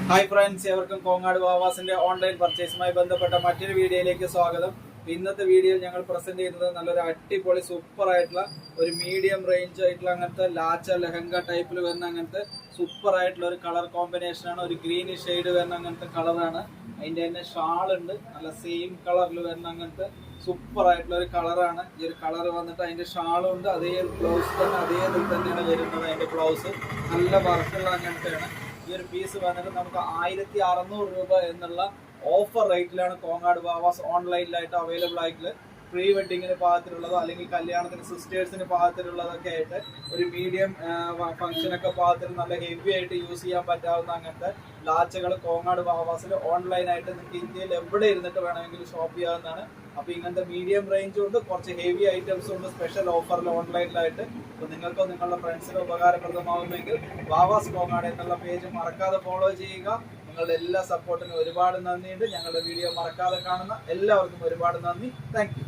Hi friends, എവർക്കും Kongad വാവാസിന്റെ online പർച്ചേസുമായി ബന്ധപ്പെട്ട മറ്റൊരു വീഡിയോയിലേക്ക് സ്വാഗതം. ഇന്നത്തെ വീഡിയോയിൽ ഞങ്ങൾ പ്രസന്റ് ചെയ്യുന്നത് നല്ലൊരു അടിപൊളി സൂപ്പർ ആയിട്ടുള്ള ഒരു മീഡിയം റേഞ്ച് ആയിട്ടുള്ള അങ്ങനത്തെ ലാച്ച ലെഹങ്ക ടൈപ്പിൽ വരുന്ന അങ്ങനത്തെ സൂപ്പർ ആയിട്ടുള്ള ഒരു കളർ കോമ്പിനേഷൻ ആണ്. ഒരു ഗ്രീൻ ഷെയ്ഡ് വരുന്ന അങ്ങനത്തെ കളറാണ്. അതിന്റെ തന്നെ ഷാൾ ഉണ്ട്, നല്ല സെയിം കളറിൽ വരുന്ന അങ്ങനത്തെ സൂപ്പർ ആയിട്ടുള്ള ഒരു കളറാണ്. ഈ ഒരു കളർ വന്നിട്ട് അതിന്റെ ഷാളും ഉണ്ട്, അതേ ബ്ലൗസ് തന്നെ അതേ ഇതിൽ തന്നെയാണ് വരുന്നത്. അതിന്റെ ബ്ലൗസ് നല്ല വർക്കുള്ള അങ്ങനത്തെയാണ്. ഈ ഒരു പീസ് വന്നിട്ട് നമുക്ക് 1600 രൂപ എന്നുള്ള ഓഫർ റേറ്റിലാണ് കോങ്ങാട് വാവാസ് ഓൺലൈനിലായിട്ട് അവൈലബിൾ ആയിട്ടുള്ളത്. പ്രീ വെഡിങ്ങിന് പാകത്തിലുള്ളതോ അല്ലെങ്കിൽ കല്യാണത്തിന് സിസ്റ്റേഴ്സിന് പാകത്തിലുള്ളതൊക്കെ ആയിട്ട് ഒരു മീഡിയം ഫംഗ്ഷനൊക്കെ പാകത്തിൽ നല്ല ഹെവി ആയിട്ട് യൂസ് ചെയ്യാൻ പറ്റാവുന്ന അങ്ങനത്തെ ലാച്ചകൾ കോങ്ങാട് വാവാസിൽ ഓൺലൈനായിട്ട് നിങ്ങൾക്ക് ഇന്ത്യയിൽ എവിടെ ഇരുന്നിട്ട് വേണമെങ്കിലും ഷോപ്പ് ചെയ്യാവുന്നതാണ്. അപ്പൊ ഇങ്ങനത്തെ മീഡിയം റേഞ്ചും ഉണ്ട്, കുറച്ച് ഹെവി ഐറ്റംസും ഉണ്ട് സ്പെഷ്യൽ ഓഫറിൽ ഓൺലൈനിലായിട്ട്. അപ്പൊ നിങ്ങൾക്കോ നിങ്ങളുടെ ഫ്രണ്ട്സിനോ ഉപകാരപ്രദമാവുമെങ്കിൽ വാവാസ് കോങ്ങാട് എന്നുള്ള പേജ് മറക്കാതെ ഫോളോ ചെയ്യുക. നിങ്ങളുടെ എല്ലാ സപ്പോർട്ടിനും ഒരുപാട് നന്ദിയുണ്ട്. ഞങ്ങളുടെ വീഡിയോ മറക്കാതെ കാണുന്ന എല്ലാവർക്കും ഒരുപാട് നന്ദി. Thank you.